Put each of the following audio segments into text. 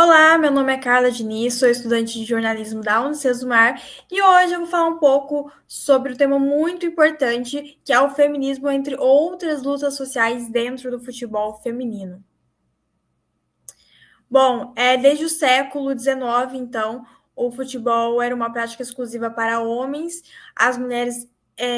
Olá, meu nome é Carla Diniz, sou estudante de jornalismo da Unicesumar e hoje eu vou falar um pouco sobre um tema muito importante, que é o feminismo, entre outras lutas sociais dentro do futebol feminino. Bom, desde o século XIX, então, o futebol era uma prática exclusiva para homens, as mulheres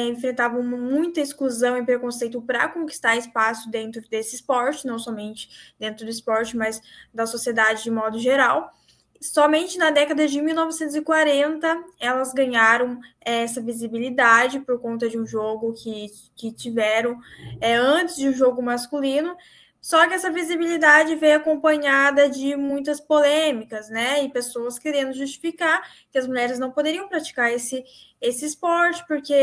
enfrentavam muita exclusão e preconceito para conquistar espaço dentro desse esporte, não somente dentro do esporte, mas da sociedade de modo geral. Somente na década de 1940 elas ganharam essa visibilidade por conta de um jogo que tiveram antes de um jogo masculino. Só que essa visibilidade veio acompanhada de muitas polêmicas, né? E pessoas querendo justificar que as mulheres não poderiam praticar esse esporte, porque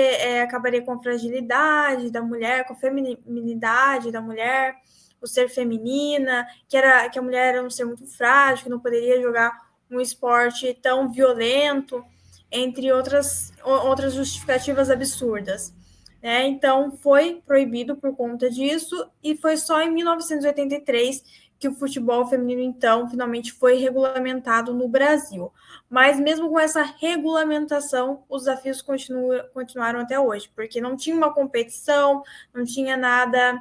acabaria com a fragilidade da mulher, com a feminilidade da mulher, o ser feminina, que a mulher era um ser muito frágil, que não poderia jogar um esporte tão violento, entre outras justificativas absurdas. Né? Então, foi proibido por conta disso, e foi só em 1983 que o futebol feminino, então, finalmente foi regulamentado no Brasil. Mas mesmo com essa regulamentação, os desafios continuaram até hoje, porque não tinha uma competição, não tinha nada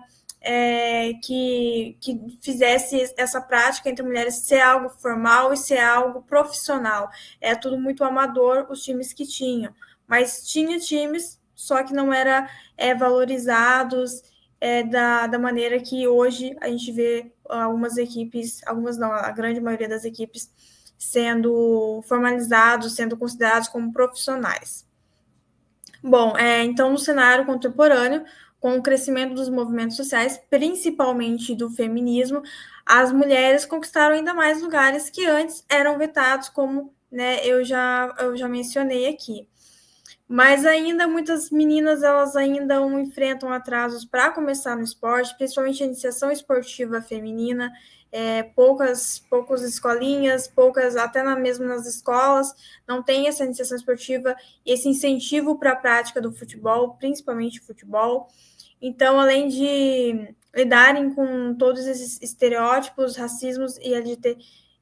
que fizesse essa prática entre mulheres ser algo formal e ser algo profissional. É tudo muito amador, os times que tinham. Mas tinha times, só que não era valorizados da maneira que hoje a gente vê algumas equipes, algumas não, a grande maioria das equipes sendo formalizados, sendo considerados como profissionais. Bom, então no cenário contemporâneo, com o crescimento dos movimentos sociais, principalmente do feminismo, as mulheres conquistaram ainda mais lugares que antes eram vetados, como né, eu já mencionei aqui. Mas ainda muitas meninas elas ainda enfrentam atrasos para começar no esporte, principalmente a iniciação esportiva feminina, poucas escolinhas, poucas até mesmo nas escolas não tem essa iniciação esportiva, esse incentivo para a prática do futebol, principalmente futebol. Então, além de lidarem com todos esses estereótipos, racismos e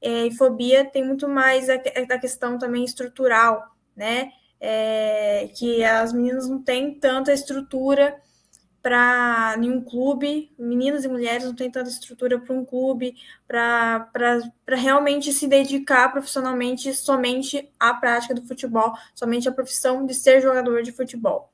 e fobia, tem muito mais a questão também estrutural, né? Que as meninas não têm tanta estrutura para nenhum clube, meninas e mulheres não têm tanta estrutura para um clube, para realmente se dedicar profissionalmente somente à prática do futebol, somente à profissão de ser jogador de futebol.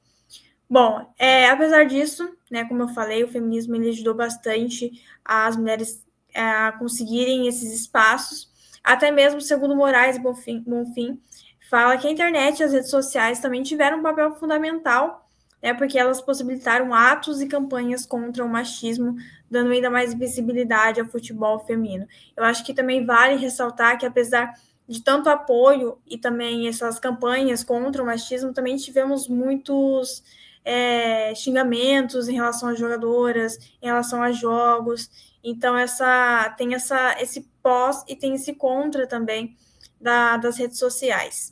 Bom, apesar disso, né, como eu falei, o feminismo ele ajudou bastante as mulheres a conseguirem esses espaços, até mesmo segundo Moraes Bonfim, fala que a internet e as redes sociais também tiveram um papel fundamental, né, porque elas possibilitaram atos e campanhas contra o machismo, dando ainda mais visibilidade ao futebol feminino. Eu acho que também vale ressaltar que, apesar de tanto apoio e também essas campanhas contra o machismo, também tivemos muitos xingamentos em relação às jogadoras, em relação a jogos. Então, tem esse pós e tem esse contra também das redes sociais.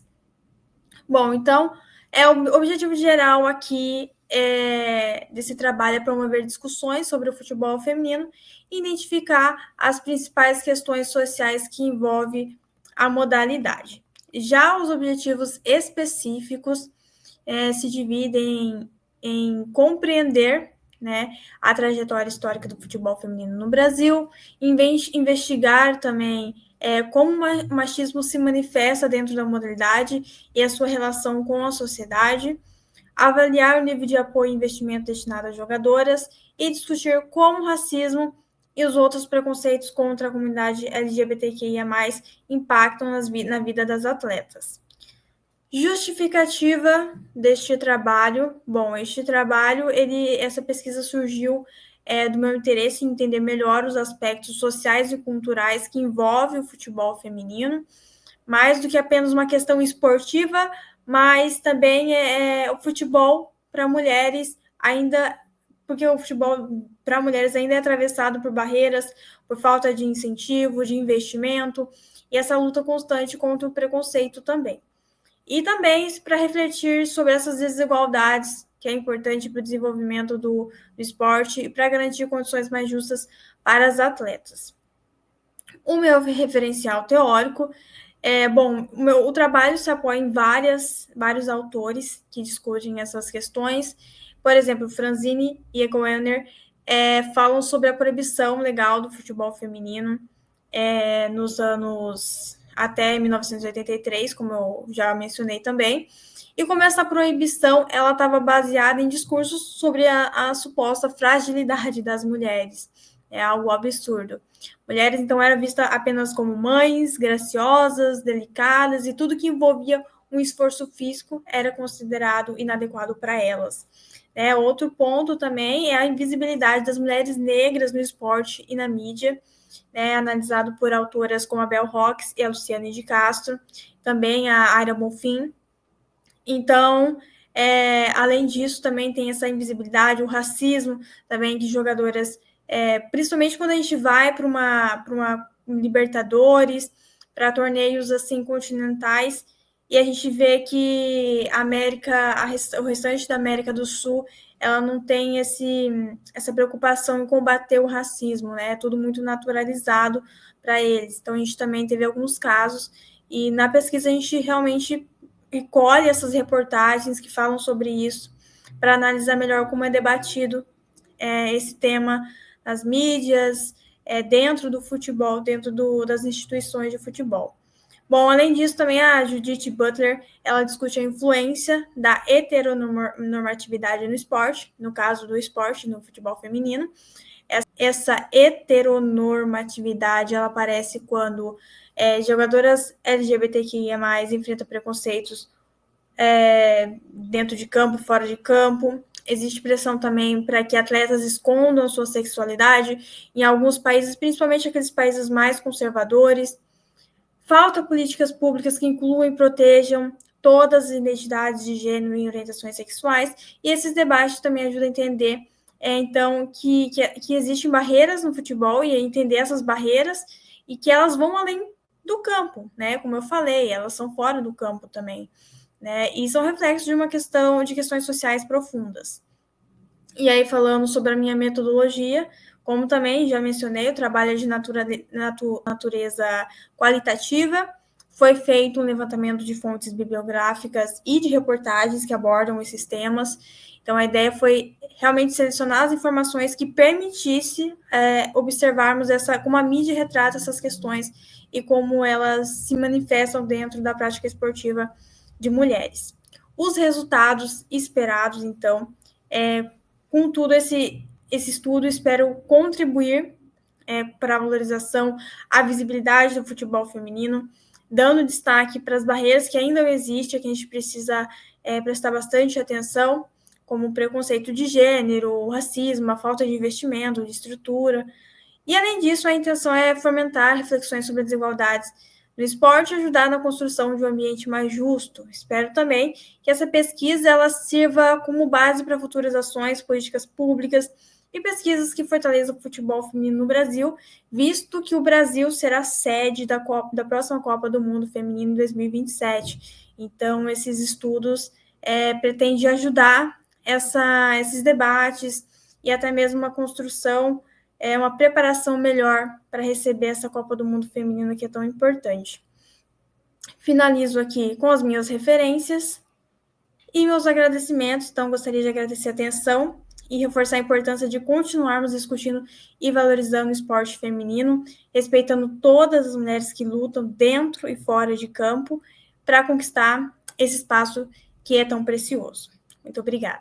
Bom, então, o objetivo geral aqui desse trabalho é promover discussões sobre o futebol feminino e identificar as principais questões sociais que envolvem a modalidade. Já os objetivos específicos se dividem em compreender, né, a trajetória histórica do futebol feminino no Brasil, investigar também como o machismo se manifesta dentro da modalidade e a sua relação com a sociedade, avaliar o nível de apoio e investimento destinado às jogadoras e discutir como o racismo e os outros preconceitos contra a comunidade LGBTQIA+, impactam na vida das atletas. Justificativa deste trabalho. Bom, este trabalho, essa pesquisa surgiu do meu interesse em entender melhor os aspectos sociais e culturais que envolvem o futebol feminino, mais do que apenas uma questão esportiva, mas também o futebol para mulheres ainda, porque o futebol para mulheres ainda é atravessado por barreiras, por falta de incentivo, de investimento, e essa luta constante contra o preconceito também. E também para refletir sobre essas desigualdades, que é importante para o desenvolvimento do esporte e para garantir condições mais justas para as atletas. O meu referencial teórico bom, o trabalho se apoia em vários autores que discutem essas questões. Por exemplo, Franzini e Egoner falam sobre a proibição legal do futebol feminino nos anos até 1983, como eu já mencionei também, e como essa proibição ela estava baseada em discursos sobre a suposta fragilidade das mulheres. É algo absurdo. Mulheres, então, eram vistas apenas como mães, graciosas, delicadas, e tudo que envolvia um esforço físico era considerado inadequado para elas. Outro ponto também é a invisibilidade das mulheres negras no esporte e na mídia, analisado por autoras como a Bell Hooks e a Luciane de Castro, também a Aira Bonfim. Então, além disso, também tem essa invisibilidade, o racismo também de jogadoras, principalmente quando a gente vai para uma Libertadores, para torneios assim continentais, e a gente vê que o restante da América do Sul, ela não tem essa preocupação em combater o racismo, né? É tudo muito naturalizado para eles. Então, a gente também teve alguns casos, e na pesquisa a gente realmente recolhe essas reportagens que falam sobre isso, para analisar melhor como é debatido esse tema nas mídias, dentro do futebol, dentro das instituições de futebol. Bom, além disso, também a Judith Butler, ela discute a influência da heteronormatividade no esporte, no caso do esporte, no futebol feminino. Essa heteronormatividade, ela aparece quando jogadoras LGBTQIA+, enfrentam preconceitos dentro de campo, fora de campo. Existe pressão também para que atletas escondam sua sexualidade em alguns países, principalmente aqueles países mais conservadores. Falta políticas públicas que incluam e protejam todas as identidades de gênero e orientações sexuais, e esses debates também ajudam a entender, então, que existem barreiras no futebol e entender essas barreiras e que elas vão além do campo, né? Como eu falei, elas são fora do campo também, né? E são reflexos de questões sociais profundas. E aí, falando sobre a minha metodologia, como também já mencionei, o trabalho é de natureza qualitativa. Foi feito um levantamento de fontes bibliográficas e de reportagens que abordam esses temas. Então, a ideia foi realmente selecionar as informações que permitisse observarmos como a mídia retrata essas questões e como elas se manifestam dentro da prática esportiva de mulheres. Os resultados esperados, então, com tudo esse estudo, espero contribuir para a valorização, a visibilidade do futebol feminino, dando destaque para as barreiras que ainda existem, que a gente precisa prestar bastante atenção, como o preconceito de gênero, o racismo, a falta de investimento, de estrutura. E, além disso, a intenção é fomentar reflexões sobre desigualdades no esporte e ajudar na construção de um ambiente mais justo. Espero também que essa pesquisa ela sirva como base para futuras ações, políticas públicas e pesquisas que fortaleçam o futebol feminino no Brasil, visto que o Brasil será sede da próxima Copa do Mundo Feminino em 2027. Então, esses estudos pretendem ajudar esses debates e até mesmo uma construção, uma preparação melhor para receber essa Copa do Mundo Feminino que é tão importante. Finalizo aqui com as minhas referências e meus agradecimentos. Então, gostaria de agradecer a atenção e reforçar a importância de continuarmos discutindo e valorizando o esporte feminino, respeitando todas as mulheres que lutam dentro e fora de campo para conquistar esse espaço que é tão precioso. Muito obrigada.